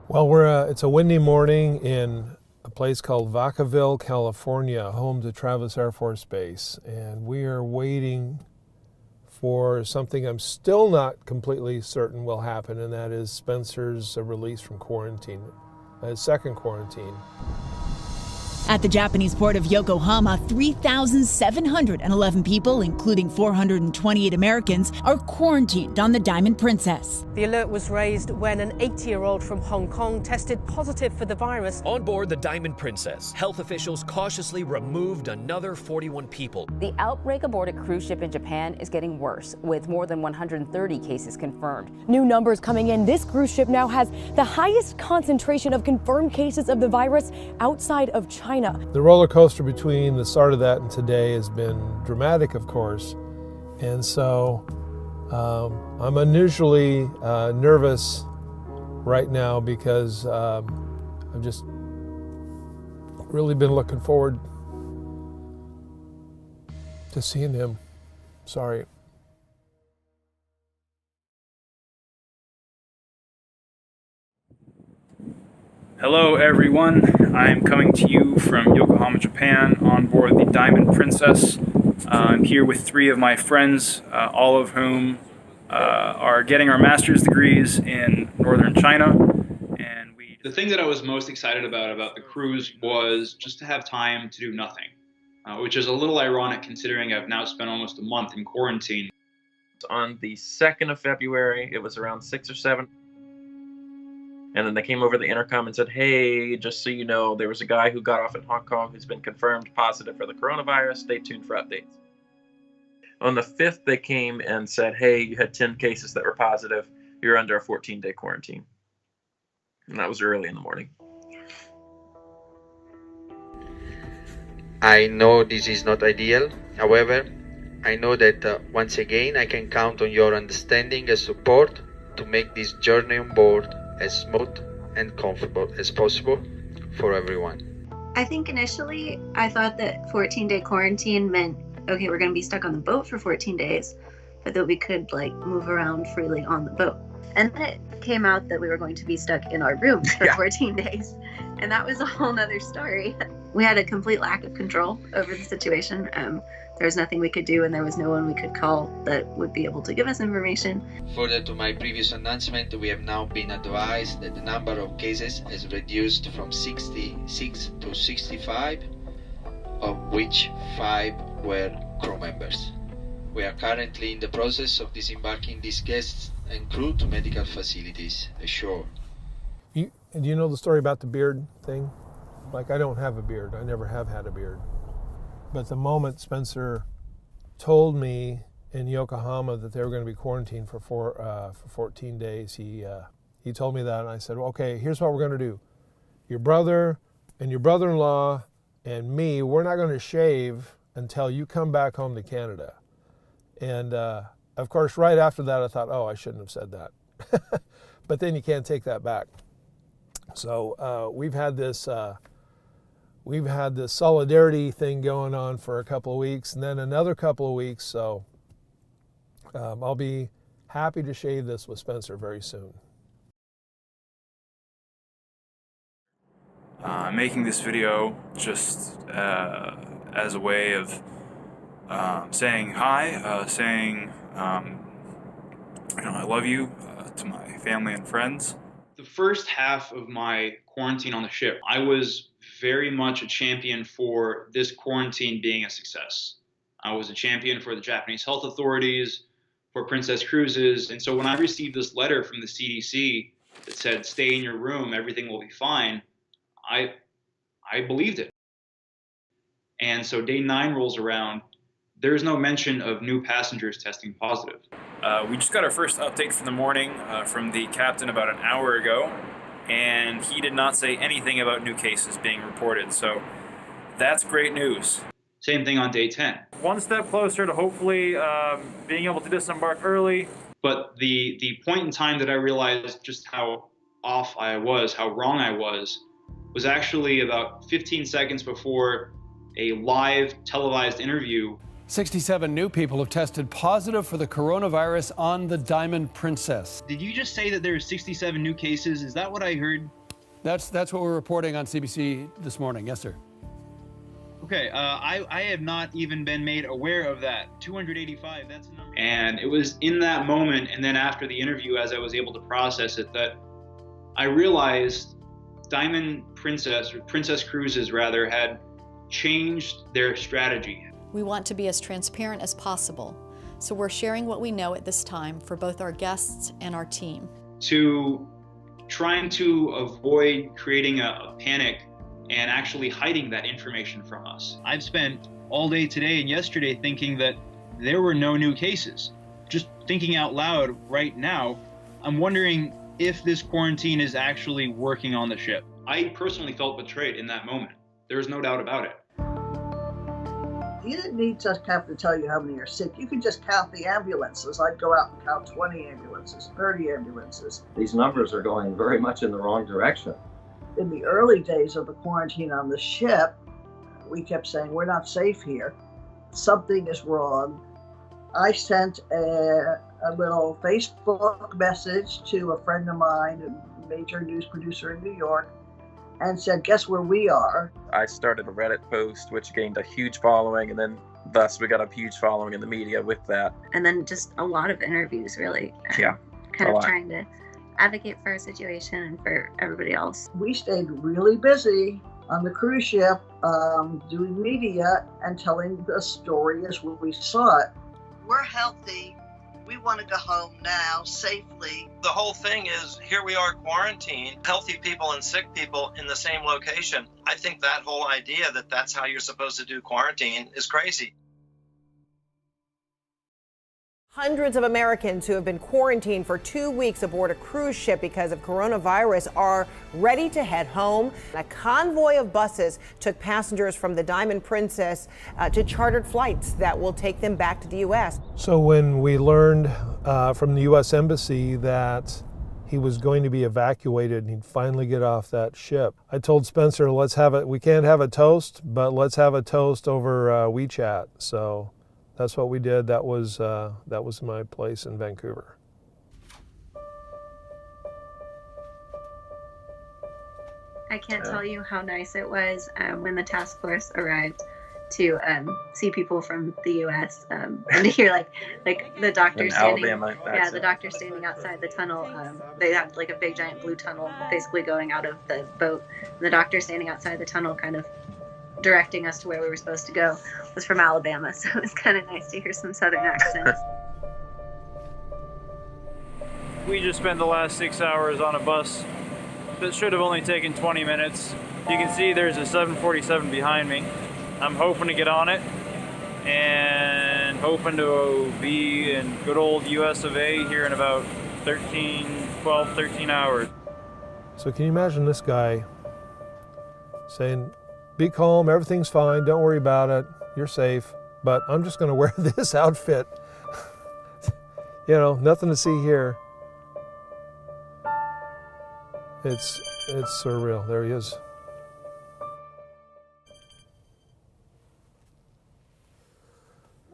Well, it's a windy morning in a place called Vacaville, California, home to Travis Air Force Base, and we are waiting for something I'm still not completely certain will happen, and that is Spencer's release from quarantine, his second quarantine. At the Japanese port of Yokohama, 3,711 people, including 428 Americans, are quarantined on the Diamond Princess. The alert was raised when an 80-year-old from Hong Kong tested positive for the virus. On board the Diamond Princess, health officials cautiously removed another 41 people. The outbreak aboard a cruise ship in Japan is getting worse, with more than 130 cases confirmed. New numbers coming in. This cruise ship now has the highest concentration of confirmed cases of the virus outside of China. The roller coaster between the start of that and today has been dramatic, of course, and so I'm unusually nervous right now because I've just really been looking forward to seeing him. Sorry. Hello everyone, I'm coming to you from Yokohama, Japan on board the Diamond Princess. I'm here with three of my friends, all of whom are getting our master's degrees in northern China. And the thing that I was most excited about the cruise was just to have time to do nothing, which is a little ironic considering I've now spent almost a month in quarantine. On the 2nd of February, it was around 6 or 7. And then they came over the intercom and said, hey, just so you know, there was a guy who got off in Hong Kong who's been confirmed positive for the coronavirus. Stay tuned for updates. On the 5th, they came and said, hey, you had 10 cases that were positive. You're under a 14-day quarantine. And that was early in the morning. I know this is not ideal. However, I know that once again, I can count on your understanding and support to make this journey on board as smooth and comfortable as possible for everyone. I think initially I thought that 14-day quarantine meant, okay, we're going to be stuck on the boat for 14 days, but that we could move around freely on the boat. And then it came out that we were going to be stuck in our rooms for 14 days. And that was a whole nother story. We had a complete lack of control over the situation. There was nothing we could do, and there was no one we could call that would be able to give us information. Further to my previous announcement, we have now been advised that the number of cases has reduced from 66 to 65, of which 5 were crew members. We are currently in the process of disembarking these guests and crew to medical facilities ashore. Do you know the story about the beard thing? I don't have a beard. I never have had a beard. But the moment Spencer told me in Yokohama that they were going to be quarantined for 14 days, he told me that, and I said, well, okay, here's what we're going to do. Your brother and your brother-in-law and me, we're not going to shave until you come back home to Canada. And of course, right after that, I thought, oh, I shouldn't have said that. But then you can't take that back. So we've had this solidarity thing going on for a couple of weeks, and then another couple of weeks. So I'll be happy to shave this with Spencer very soon. I'm making this video just as a way of saying hi, saying I love you to my family and friends. The first half of my quarantine on the ship, I was very much a champion for this quarantine being a success. I was a champion for the Japanese health authorities, for Princess Cruises, and so when I received this letter from the CDC that said, stay in your room, everything will be fine, I believed it. And so day 9 rolls around, there's no mention of new passengers testing positive. We just got our first update from the morning from the captain about an hour ago, and he did not say anything about new cases being reported, so that's great news. Same thing on day 10. One step closer to hopefully being able to disembark early. But the point in time that I realized just how off I was, how wrong I was actually about 15 seconds before a live televised interview 67 new people have tested positive for the coronavirus on the Diamond Princess. Did you just say that there are 67 new cases? Is that what I heard? That's what we're reporting on CBC this morning. Yes, sir. Okay, I have not even been made aware of that. 285, that's the number. And it was in that moment, and then after the interview, as I was able to process it, that I realized Diamond Princess, or Princess Cruises rather, had changed their strategy. We want to be as transparent as possible, so we're sharing what we know at this time for both our guests and our team. To trying to avoid creating a panic and actually hiding that information from us. I've spent all day today and yesterday thinking that there were no new cases. Just thinking out loud right now, I'm wondering if this quarantine is actually working on the ship. I personally felt betrayed in that moment. There was no doubt about it. You didn't need to have to tell you how many are sick. You could just count the ambulances. I'd go out and count 20 ambulances, 30 ambulances. These numbers are going very much in the wrong direction. In the early days of the quarantine on the ship, we kept saying, we're not safe here. Something is wrong. I sent a little Facebook message to a friend of mine, a major news producer in New York, and said, guess where we are? I started a Reddit post, which gained a huge following, and then thus we got a huge following in the media with that. And then just a lot of interviews, really. Yeah. Kind of trying to advocate for our situation and for everybody else. We stayed really busy on the cruise ship doing media and telling the story as we saw it. We're healthy. We want to go home now safely. The whole thing is, here we are quarantined, healthy people and sick people in the same location. I think that whole idea that that's how you're supposed to do quarantine is crazy. Hundreds of Americans who have been quarantined for 2 weeks aboard a cruise ship because of coronavirus are ready to head home. A convoy of buses took passengers from the Diamond Princess to chartered flights that will take them back to the U.S. So when we learned from the U.S. Embassy that he was going to be evacuated and he'd finally get off that ship, I told Spencer, let's have it. We can't have a toast, but let's have a toast over WeChat. So that's what we did. That was my place in Vancouver. I can't tell you how nice it was when the task force arrived to see people from the U.S. And to hear like the doctor standing, the doctor standing outside the tunnel. They had like a big giant blue tunnel basically going out of the boat. And the doctor standing outside the tunnel, kind of directing us to where we were supposed to go, was from Alabama, so it was kind of nice to hear some southern accents. We just spent the last 6 hours on a bus that should have only taken 20 minutes. You can see there's a 747 behind me. I'm hoping to get on it and hoping to be in good old US of A here in about 12, 13 hours. So can you imagine this guy saying, be calm, everything's fine, don't worry about it, you're safe, but I'm just going to wear this outfit. You know, nothing to see here. It's surreal. There he is.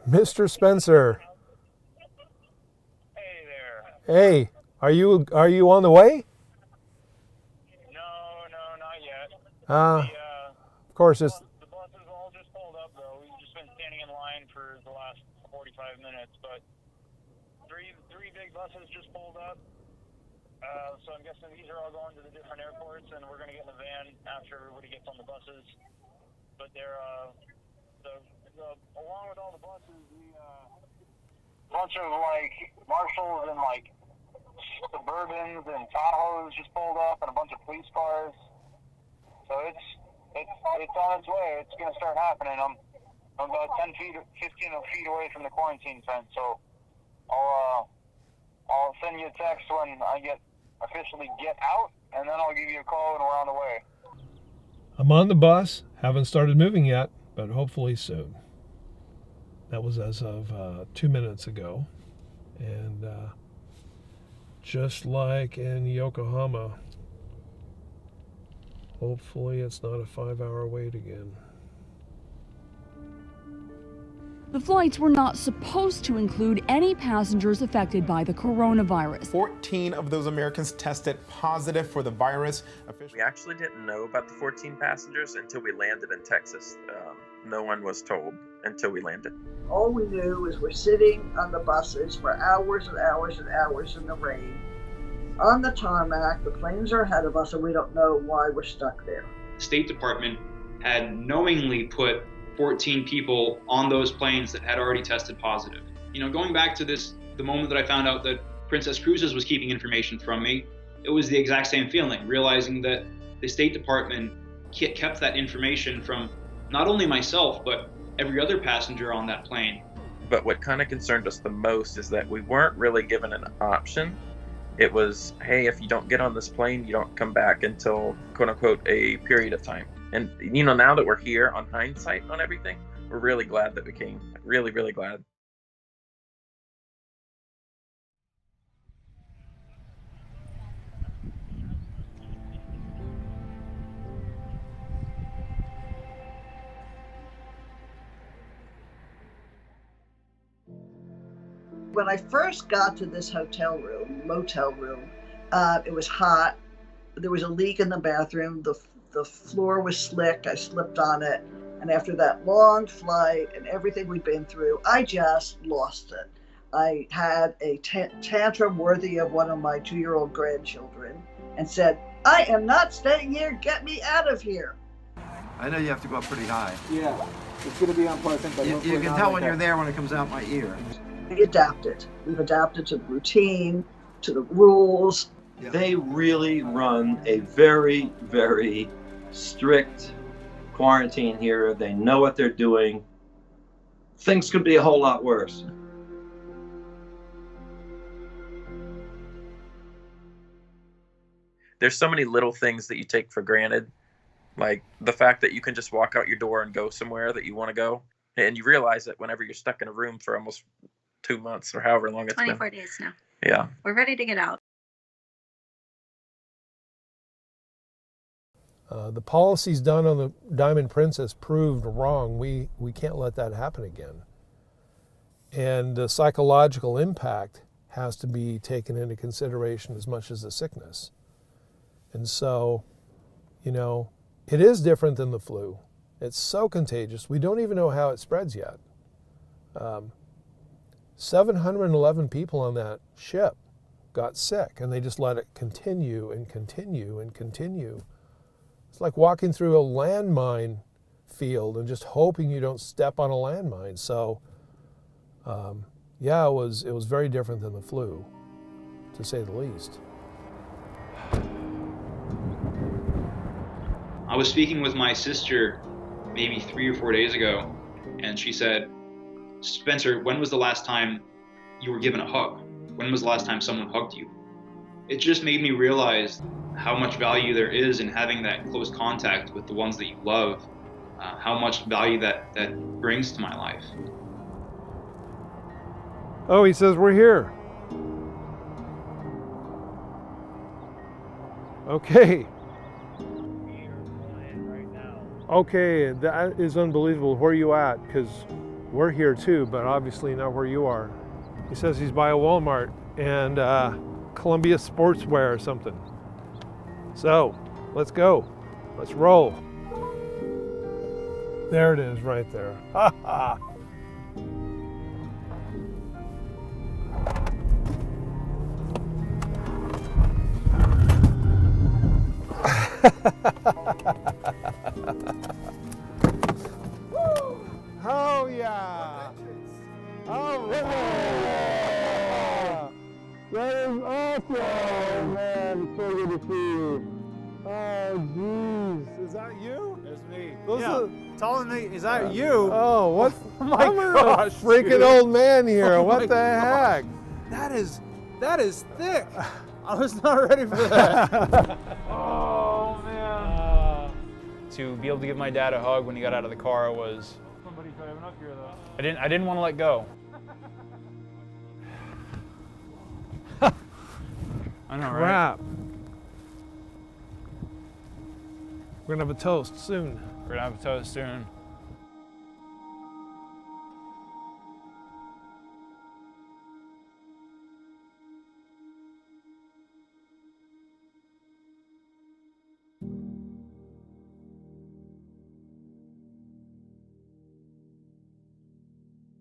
Mr. Spencer. Hey there. Hey, are you on the way? No, not yet. Of course, it's. The buses all just pulled up, though. We've just been standing in line for the last 45 minutes, but three big buses just pulled up. So I'm guessing these are all going to the different airports, and we're going to get in the van after everybody gets on the buses. But they're along with all the buses, a bunch of like Marshalls and like Suburbans and Tahoes just pulled up, and a bunch of police cars. So it's on its way. It's going to start happening. I'm about 10 feet, 15 feet away from the quarantine fence. So I'll send you a text when I officially get out, and then I'll give you a call when we're on the way. I'm on the bus. Haven't started moving yet, but hopefully soon. That was as of 2 minutes ago. And just like in Yokohama, hopefully it's not a 5-hour wait again. The flights were not supposed to include any passengers affected by the coronavirus. 14 of those Americans tested positive for the virus. We actually didn't know about the 14 passengers until we landed in Texas. No one was told until we landed. All we knew is we're sitting on the buses for hours and hours and hours in the rain. On the tarmac, the planes are ahead of us and we don't know why we're stuck there. The State Department had knowingly put 14 people on those planes that had already tested positive. You know, going back to the moment that I found out that Princess Cruises was keeping information from me, it was the exact same feeling, realizing that the State Department kept that information from not only myself, but every other passenger on that plane. But what kind of concerned us the most is that we weren't really given an option. It was, hey, if you don't get on this plane, you don't come back until, quote unquote, a period of time. And, you know, now that we're here on hindsight on everything, we're really glad that we came. Really, really glad. When I first got to this motel room, it was hot. There was a leak in the bathroom. The floor was slick. I slipped on it. And after that long flight and everything we'd been through, I just lost it. I had a tantrum worthy of one of my 2-year-old grandchildren and said, I am not staying here. Get me out of here. I know you have to go up pretty high. Yeah, it's going to be on par. I think you can tell when you're there when it comes out my ear. We adapted. We've adapted to the routine, to the rules. They really run a very, very strict quarantine here. They know what they're doing. Things could be a whole lot worse. There's so many little things that you take for granted, like the fact that you can just walk out your door and go somewhere that you want to go. And you realize that whenever you're stuck in a room for almost 2 months or however long it's 24 days now. Yeah. We're ready to get out. The policies done on the Diamond Princess proved wrong. We can't let that happen again. And the psychological impact has to be taken into consideration as much as the sickness. And so, you know, it is different than the flu. It's so contagious. We don't even know how it spreads yet. 711 people on that ship got sick, and they just let it continue and continue and continue. It's like walking through a landmine field and just hoping you don't step on a landmine. So, yeah, it was very different than the flu, to say the least. I was speaking with my sister maybe 3 or 4 days ago, and she said, Spencer, when was the last time you were given a hug? When was the last time someone hugged you? It just made me realize how much value there is in having that close contact with the ones that you love, how much value that brings to my life. Oh, he says we're here. Okay. Okay, that is unbelievable. Where are you at? Because we're here too, but obviously not where you are. He says he's by a Walmart and Columbia Sportswear or something. So, let's go. Let's roll. There it is, right there. Ha ha. Oh yeah! All right! That is awesome, man! So good to see you. Oh jeez, is that you? There's me. Those yeah. are... Telling me, is that you? Oh, what? Oh my gosh, a freaking dude. old man here. Oh What my the gosh. heck? That is thick. I was not ready for that. Oh man. To be able to give my dad a hug when he got out of the car was. Somebody's driving up here though. I didn't want to let go. I know, right? Crap. We're gonna have a toast soon. We're gonna have a toast soon.